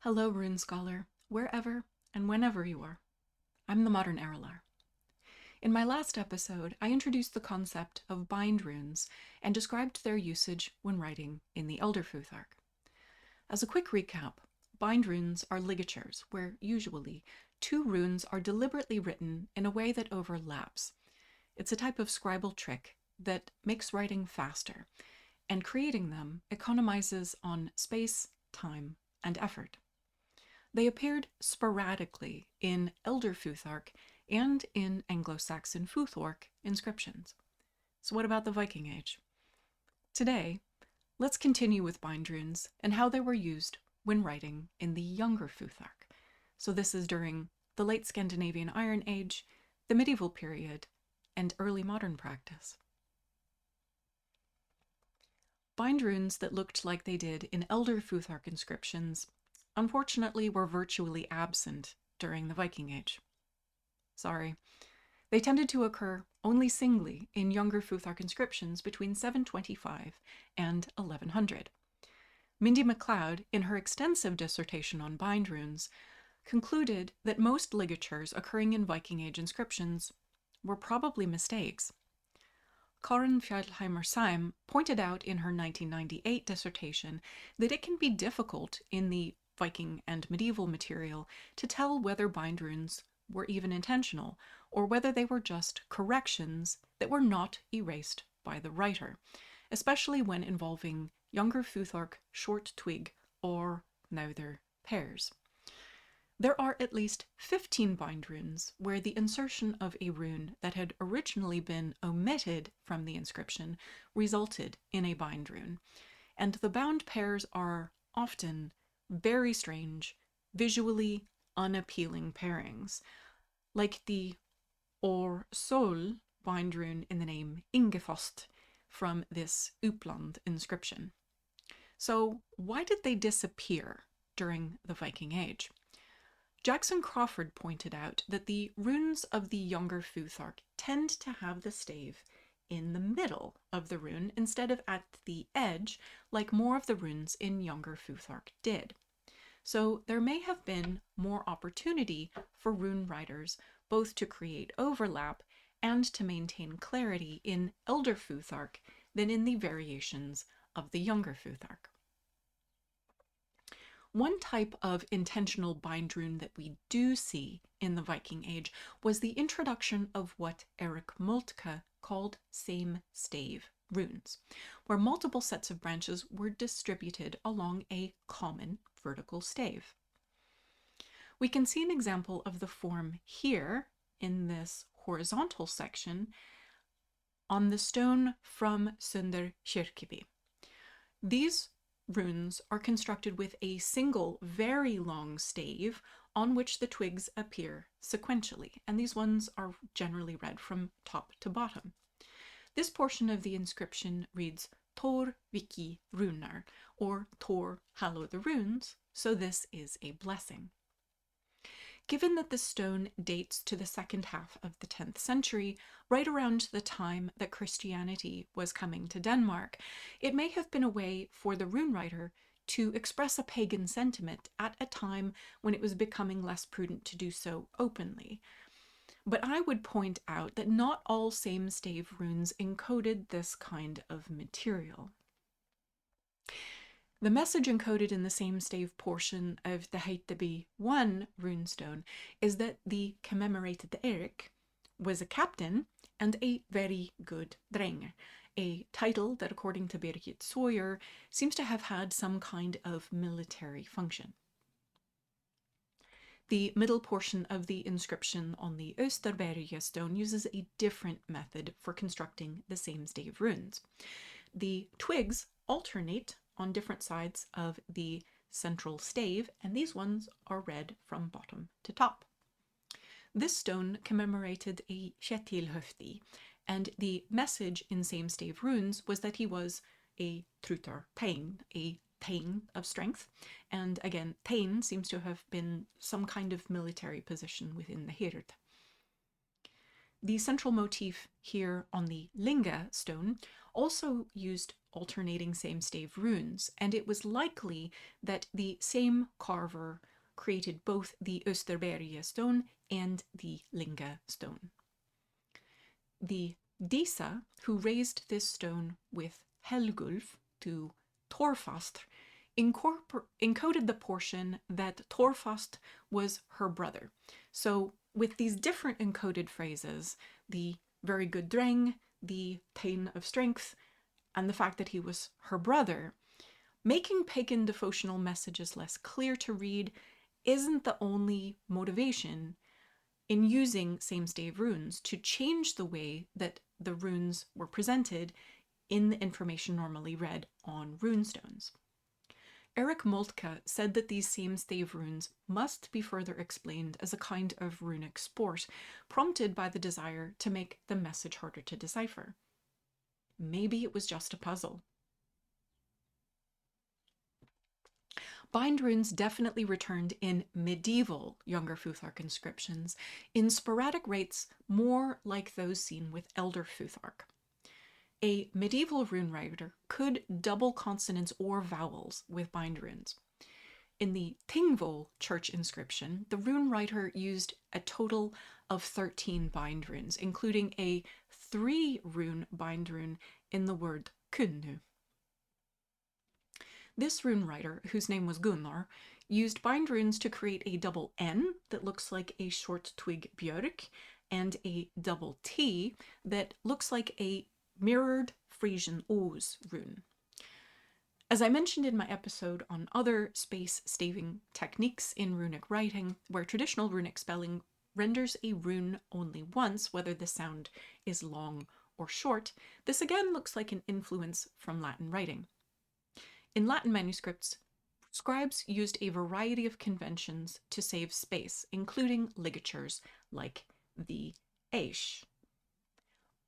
Hello, rune scholar, wherever and whenever you are. I'm the modern Erilar. In my last episode, I introduced the concept of bindrunes and described their usage when writing in the Elder Futhark. As a quick recap, bindrunes are ligatures, where usually two runes are deliberately written in a way that overlaps. It's a type of scribal trick that makes writing faster, and creating them economizes on space, time, and effort. They appeared sporadically in Elder Futhark and in Anglo-Saxon Futhark inscriptions. So what about the Viking Age? Today, let's continue with bindrunes and how they were used when writing in the Younger Futhark. So this is during the late Scandinavian Iron Age, the medieval period, and early modern practice. Bindrunes that looked like they did in Elder Futhark inscriptions unfortunately were virtually absent during the Viking Age. Sorry. They tended to occur only singly in Younger Futhark inscriptions between 725 and 1100. Mindy MacLeod, in her extensive dissertation on bindrunes, concluded that most ligatures occurring in Viking Age inscriptions were probably mistakes. Karin Fjellheimer-Seim pointed out in her 1998 dissertation that it can be difficult in the Viking and medieval material to tell whether bindrunes were even intentional, or whether they were just corrections that were not erased by the writer, especially when involving Younger Futhark short twig or Neuther pairs. There are at least 15 bindrunes where the insertion of a rune that had originally been omitted from the inscription resulted in a bindrune, and the bound pairs are often very strange, visually unappealing pairings, like the or sol bindrune in the name Ingefost from this Uppland inscription. So why did they disappear during the Viking Age? Jackson Crawford pointed out that the runes of the Younger Futhark tend to have the stave in the middle of the rune instead of at the edge, like more of the runes in Younger Futhark did. So there may have been more opportunity for rune writers both to create overlap and to maintain clarity in Elder Futhark than in the variations of the Younger Futhark. One type of intentional bindrune that we do see in the Viking Age was the introduction of what Erik Moltke called same-stave runes, where multiple sets of branches were distributed along a common vertical stave. We can see an example of the form here in this horizontal section on the stone from Sønder Kirkeby. These runes are constructed with a single very long stave on which the twigs appear sequentially, and these ones are generally read from top to bottom. This portion of the inscription reads Tor Viki Runar, or Tor Hallow the Runes, so this is a blessing. Given that the stone dates to the second half of the 10th century, right around the time that Christianity was coming to Denmark, it may have been a way for the rune writer to express a pagan sentiment at a time when it was becoming less prudent to do so openly. But I would point out that not all same-stave runes encoded this kind of material. The message encoded in the same-stave portion of the Heiteby 1 runestone is that the commemorated Erik was a captain and a very good dreng, a title that, according to Birgit Sawyer, seems to have had some kind of military function. The middle portion of the inscription on the Österberga stone uses a different method for constructing the same-stave runes. The twigs alternate on different sides of the central stave, and these ones are read from bottom to top. This stone commemorated a Ketilhöfði, and the message in same-stave runes was that he was a Trutar Pain, a Tain of strength, and again, Tain seems to have been some kind of military position within the Hird. The central motif here on the Linga stone also used alternating same-stave runes, and it was likely that the same carver created both the Österberga stone and the Linga stone. The Disa, who raised this stone with Helgulf to Torfastr, encoded the portion that Torfast was her brother. So with these different encoded phrases, the very good dreng, the pain of strength, and the fact that he was her brother, making pagan devotional messages less clear to read isn't the only motivation in using same-stave runes to change the way that the runes were presented in the information normally read on runestones. Erik Moltke said that these same-stave runes must be further explained as a kind of runic sport, prompted by the desire to make the message harder to decipher. Maybe it was just a puzzle. Bindrunes definitely returned in medieval Younger Futhark inscriptions in sporadic rates more like those seen with Elder Futhark. A medieval rune writer could double consonants or vowels with bindrunes. In the Tingvoll church inscription, the rune writer used a total of 13 bindrunes, including a 3-rune bindrune in the word kunnu. This rune writer, whose name was Gunnar, used bindrunes to create a double N that looks like a short twig björk and a double T that looks like a mirrored Frisian O's rune. As I mentioned in my episode on other space-staving techniques in runic writing, where traditional runic spelling renders a rune only once, whether the sound is long or short, this again looks like an influence from Latin writing. In Latin manuscripts, scribes used a variety of conventions to save space, including ligatures like the eish.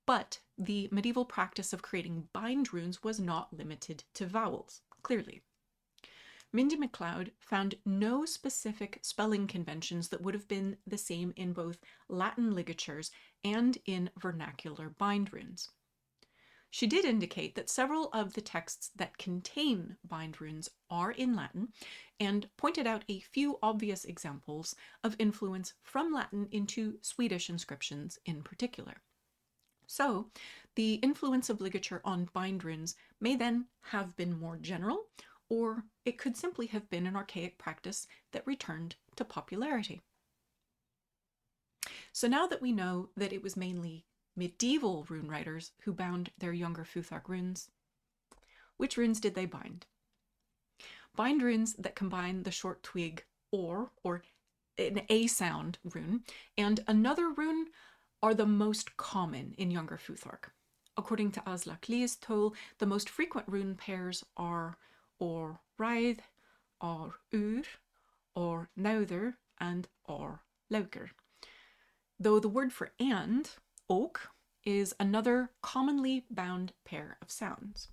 But the medieval practice of creating bindrunes was not limited to vowels, clearly. Mindy MacLeod found no specific spelling conventions that would have been the same in both Latin ligatures and in vernacular bindrunes. She did indicate that several of the texts that contain bindrunes are in Latin, and pointed out a few obvious examples of influence from Latin into Swedish inscriptions in particular. So, the influence of ligature on bindrunes may then have been more general, or it could simply have been an archaic practice that returned to popularity. So now that we know that it was mainly medieval rune writers who bound their Younger Futhark runes, which runes did they bind? Bindrunes that combine the short twig or an A sound rune and another rune are the most common in Younger Futhark. According to Aslak Liestol, the most frequent rune pairs are or raid, or ur, or nauther, and or lauker. Though the word for and, ok, is another commonly bound pair of sounds.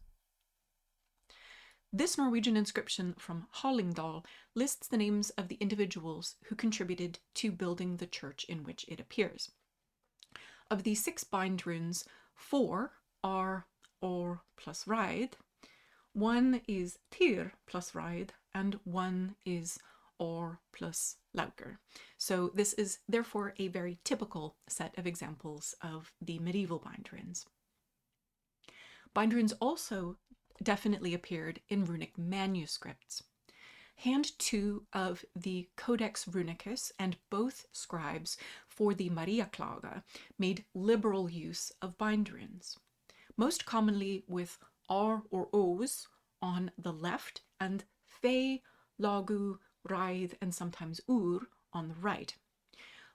This Norwegian inscription from Hallingdal lists the names of the individuals who contributed to building the church in which it appears. Of the 6 bindrunes, 4 are or plus raid, 1 is tyr plus raid, and 1 is or plus lauker. So this is therefore a very typical set of examples of the medieval bindrunes. Bindrunes also definitely appeared in runic manuscripts. Hand 2 of the Codex Runicus and both scribes for the Mariaklaga made liberal use of bindrunes, most commonly with R or O's on the left and fe, lagu, raid, and sometimes ur on the right.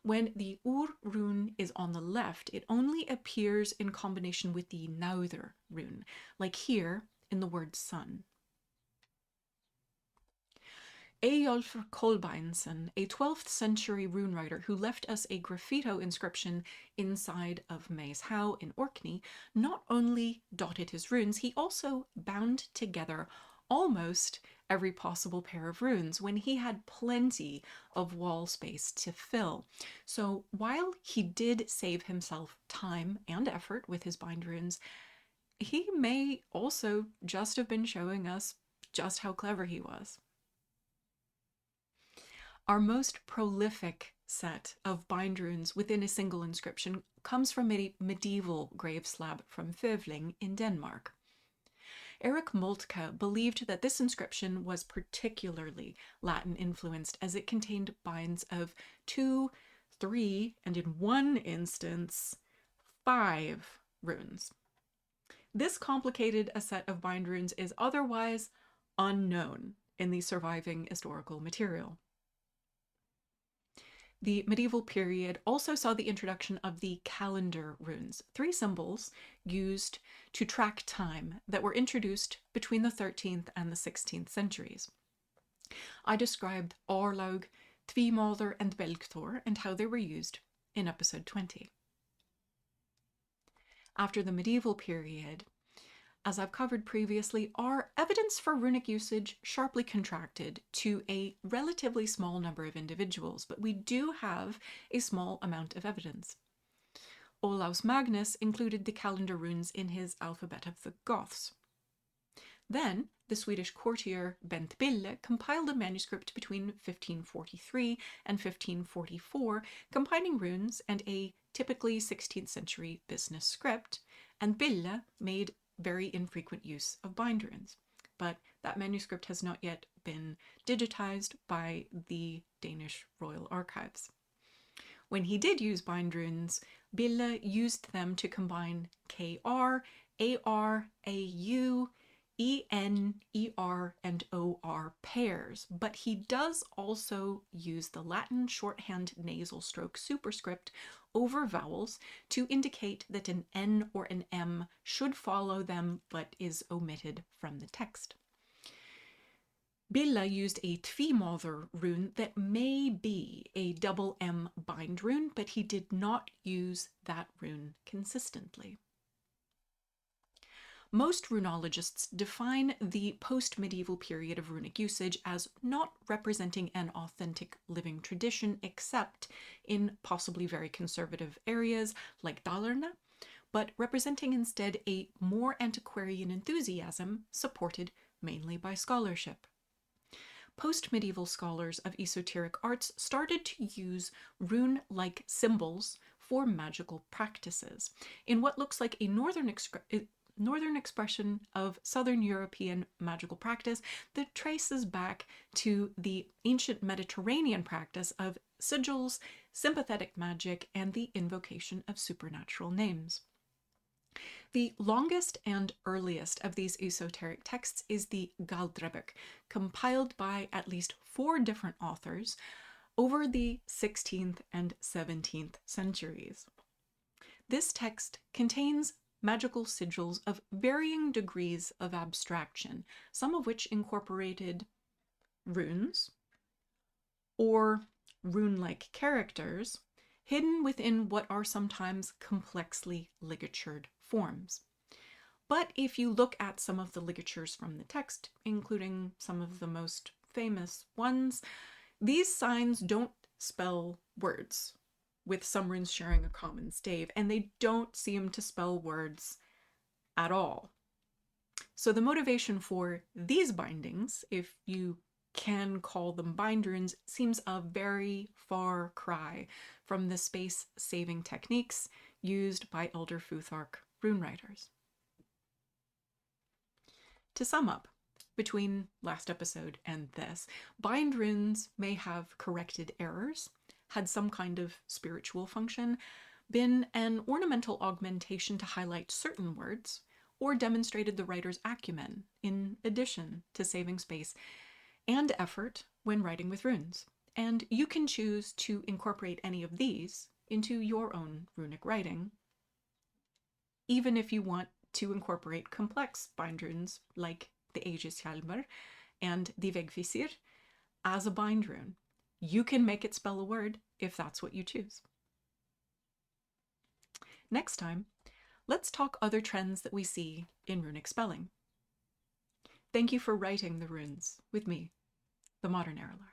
When the ur rune is on the left, it only appears in combination with the nauther rune, like here in the word sun. Eyjolfur Kolbeinsen, a 12th century rune writer who left us a graffito inscription inside of Maes Howe in Orkney, not only dotted his runes, he also bound together almost every possible pair of runes when he had plenty of wall space to fill. So while he did save himself time and effort with his bindrunes, he may also just have been showing us just how clever he was. Our most prolific set of bindrunes within a single inscription comes from a medieval grave slab from Føvling in Denmark. Erik Moltke believed that this inscription was particularly Latin influenced as it contained binds of 2, 3, and in one instance, 5 runes. This complicated a set of bindrunes is otherwise unknown in the surviving historical material. The medieval period also saw the introduction of the calendar runes, 3 symbols used to track time that were introduced between the 13th and the 16th centuries. I described Orlaug, Tvimoder, and Belgtor and how they were used in episode 20. After the medieval period, as I've covered previously, our evidence for runic usage sharply contracted to a relatively small number of individuals, but we do have a small amount of evidence. Olaus Magnus included the calendar runes in his alphabet of the Goths. Then, the Swedish courtier Bent Bille compiled a manuscript between 1543 and 1544, combining runes and a typically 16th century business script, and Bille made very infrequent use of bindrunes, but that manuscript has not yet been digitized by the Danish Royal Archives. When he did use bindrunes, Bille used them to combine KR, AR, AU, EN, ER, and OR pairs, but he does also use the Latin shorthand nasal stroke superscript over vowels to indicate that an N or an M should follow them but is omitted from the text. Bille used a Tvimoder rune that may be a double M bind rune, but he did not use that rune consistently. Most runologists define the post-medieval period of runic usage as not representing an authentic living tradition except in possibly very conservative areas like Dalarna, but representing instead a more antiquarian enthusiasm supported mainly by scholarship. Post-medieval scholars of esoteric arts started to use rune-like symbols for magical practices in what looks like a northern expression of Southern European magical practice that traces back to the ancient Mediterranean practice of sigils, sympathetic magic, and the invocation of supernatural names. The longest and earliest of these esoteric texts is the Galdrabók, compiled by at least 4 different authors over the 16th and 17th centuries. This text contains magical sigils of varying degrees of abstraction, some of which incorporated runes or rune-like characters hidden within what are sometimes complexly ligatured forms. But if you look at some of the ligatures from the text, including some of the most famous ones, these signs don't spell words, with some runes sharing a common stave, and they don't seem to spell words at all. So the motivation for these bindings, if you can call them bindrunes, seems a very far cry from the space-saving techniques used by Elder Futhark rune writers. To sum up, between last episode and this, bindrunes may have corrected errors, had some kind of spiritual function, been an ornamental augmentation to highlight certain words, or demonstrated the writer's acumen in addition to saving space and effort when writing with runes. And you can choose to incorporate any of these into your own runic writing, even if you want to incorporate complex bindrunes like the Ægishjálmur and the Vegvisir as a bindrune. You can make it spell a word if that's what you choose. Next time, let's talk other trends that we see in runic spelling. Thank you for writing the runes with me, the modern Erilar.